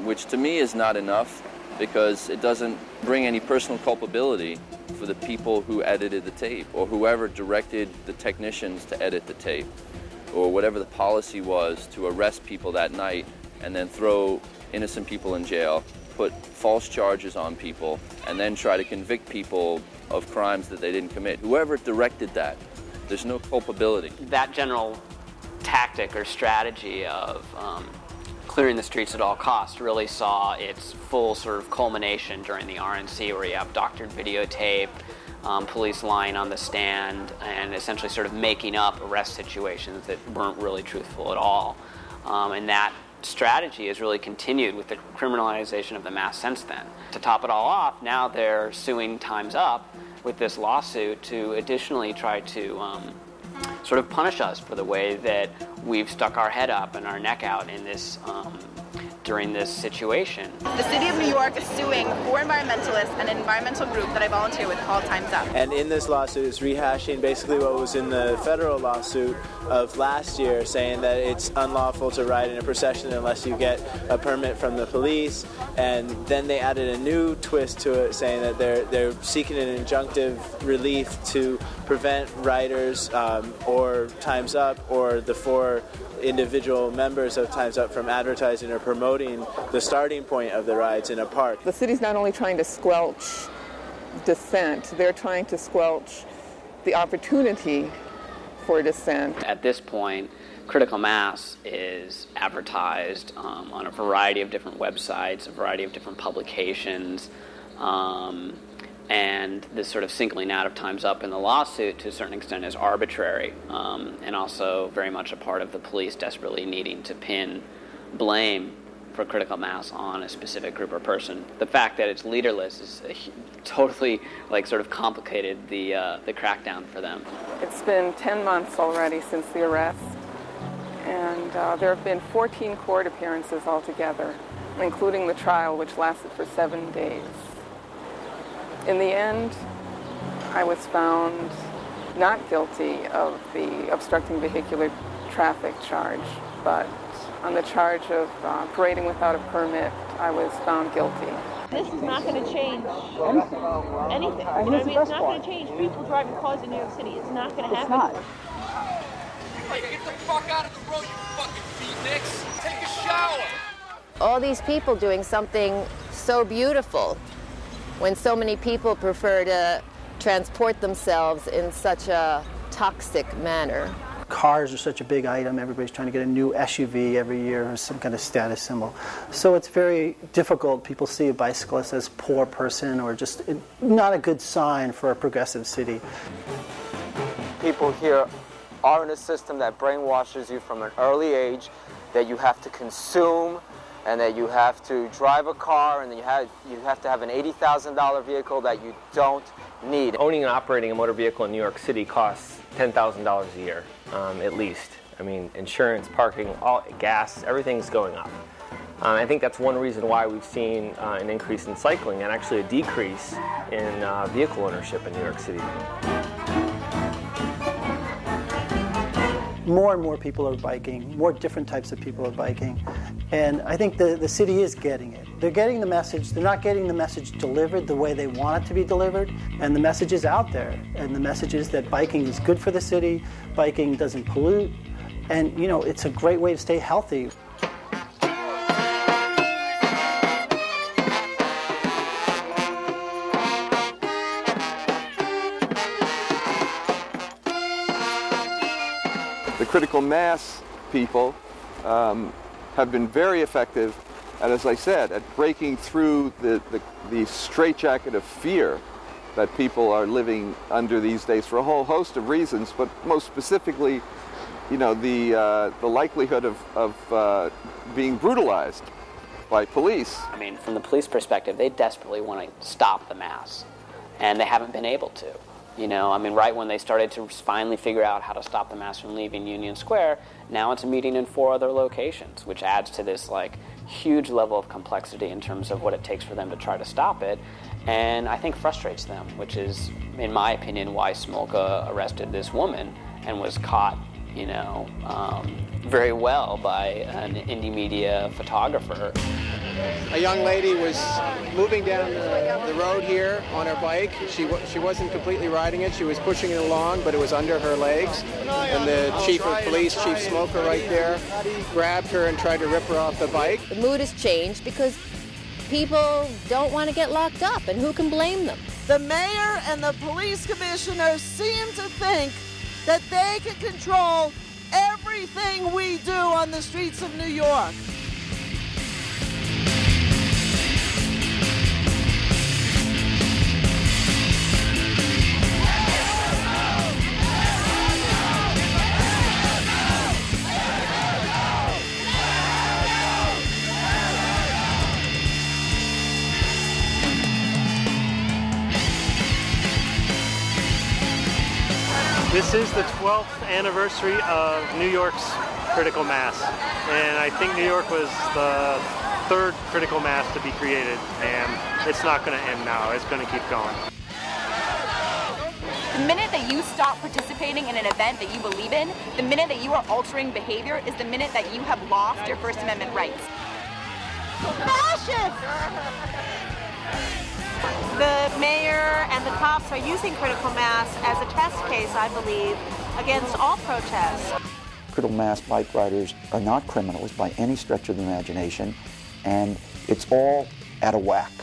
which to me is not enough because it doesn't bring any personal culpability for the people who edited the tape or whoever directed the technicians to edit the tape or whatever the policy was to arrest people that night and then throw innocent people in jail, put false charges on people, and then try to convict people of crimes that they didn't commit. Whoever directed that, there's no culpability. That general tactic or strategy of clearing the streets at all costs really saw its full sort of culmination during the RNC, where you have doctored videotape, police lying on the stand, and essentially sort of making up arrest situations that weren't really truthful at all. And that strategy has really continued with the criminalization of the mass since then. To top it all off, now they're suing Time's Up with this lawsuit to additionally try to sort of punish us for the way that we've stuck our head up and our neck out in this during this situation. The City of New York is suing four environmentalists and an environmental group that I volunteer with called Time's Up. And in this lawsuit, it's rehashing basically what was in the federal lawsuit of last year, saying that it's unlawful to ride in a procession unless you get a permit from the police. And then they added a new twist to it, saying that they're seeking an injunctive relief to prevent riders or Time's Up or the four individual members of Time's Up from advertising or promoting the starting point of the rides in a park. The city's not only trying to squelch dissent, they're trying to squelch the opportunity for dissent. At this point, Critical Mass is advertised on a variety of different websites, a variety of different publications, and this sort of singling out of Time's Up in the lawsuit to a certain extent is arbitrary, and also very much a part of the police desperately needing to pin blame for Critical Mass on a specific group or person. The fact that it's leaderless is totally sort of complicated the crackdown for them. It's been 10 months already since the arrest, and there have been 14 court appearances altogether, including the trial, which lasted for 7 days. In the end, I was found not guilty of the obstructing vehicular traffic charge, but on the charge of parading without a permit, I was found guilty. This is not going to change anything. It's not going to change people driving cars in New York City. It's not going to happen. It's not. Hey, get the fuck out of the road, you fucking beatniks. Take a shower. All these people doing something so beautiful when so many people prefer to transport themselves in such a toxic manner. Cars are such a big item. Everybody's trying to get a new SUV every year or some kind of status symbol. So it's very difficult. People see a bicyclist as a poor person or just not a good sign for a progressive city. People here are in a system that brainwashes you from an early age that you have to consume and that you have to drive a car and then you have to have an $80,000 vehicle that you don't need. Owning and operating a motor vehicle in New York City costs $10,000 a year, at least. I mean, insurance, parking, all gas, everything's going up. I think that's one reason why we've seen an increase in cycling and actually a decrease in vehicle ownership in New York City. More and more people are biking, more different types of people are biking. And I think the city is getting it. They're getting the message. They're not getting the message delivered the way they want it to be delivered. And the message is out there. And the message is that biking is good for the city, biking doesn't pollute, and it's a great way to stay healthy. The Critical Mass people have been very effective, and as I said, at breaking through the straitjacket of fear that people are living under these days for a whole host of reasons, but most specifically, the likelihood of being brutalized by police. I mean, from the police perspective, they desperately want to stop the mass, and they haven't been able to. Right when they started to finally figure out how to stop the mass from leaving Union Square, now it's a meeting in 4 other locations, which adds to this huge level of complexity in terms of what it takes for them to try to stop it, and I think frustrates them, which is, in my opinion, why Smolka arrested this woman and was caught, very well by an indie media photographer. A young lady was moving down the road here on her bike. She wasn't completely riding it. She was pushing it along, but it was under her legs. And the chief of police, Chief Smoker right there, grabbed her and tried to rip her off the bike. The mood has changed because people don't want to get locked up, and who can blame them? The mayor and the police commissioners seem to think that they can control everything we do on the streets of New York. This is the 12th anniversary of New York's critical mass, and I think New York was the third critical mass to be created, and it's not going to end now. It's going to keep going. The minute that you stop participating in an event that you believe in, the minute that you are altering behavior, is the minute that you have lost your First Amendment rights. Fascist! The mayor and the cops are using critical mass as a test case, I believe, against all protests. Critical mass bike riders are not criminals by any stretch of the imagination, and it's all out of whack.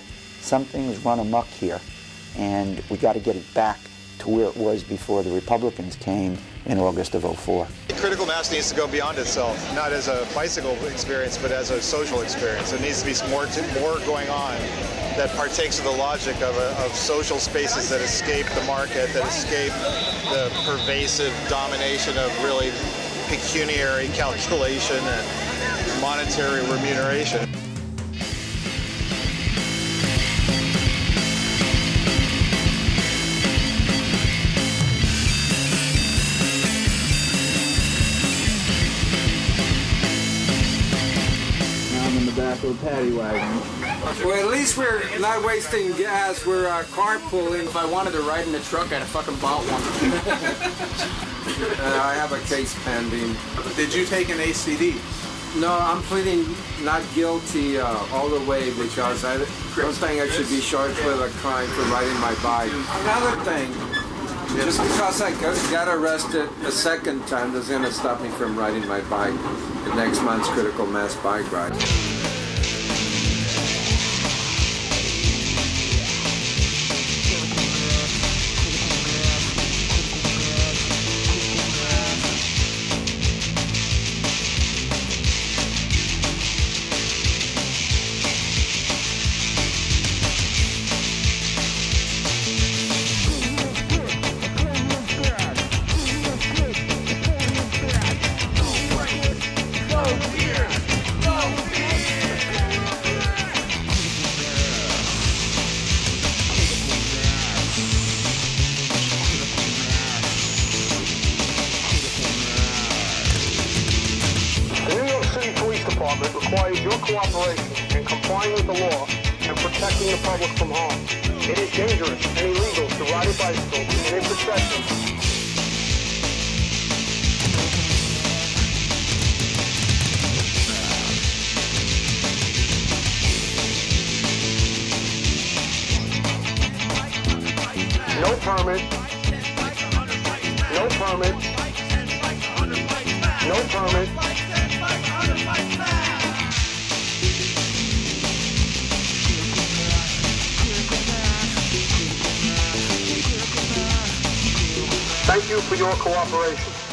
Something's run amok here, and we got to get it back to where it was before the Republicans came in August of '04. Critical mass needs to go beyond itself, not as a bicycle experience, but as a social experience. There needs to be more going on that partakes of the logic of social spaces that escape the market, that escape the pervasive domination of really pecuniary calculation and monetary remuneration. Back of a paddy wagon. Well, at least we're not wasting gas. We're carpooling. If I wanted to ride in the truck, I'd have fucking bought one. I have a case pending. Did you take an ACD? No, I'm pleading not guilty all the way because I don't think I should be charged with a crime for riding my bike. Another thing, just because I got arrested a second time doesn't going to stop me from riding my bike at next month's critical mass bike ride. Requires your cooperation in complying with the law and protecting the public from harm. It is dangerous and illegal to ride a bicycle in a procession. No permit. No permit. No permit. Thank you for your cooperation.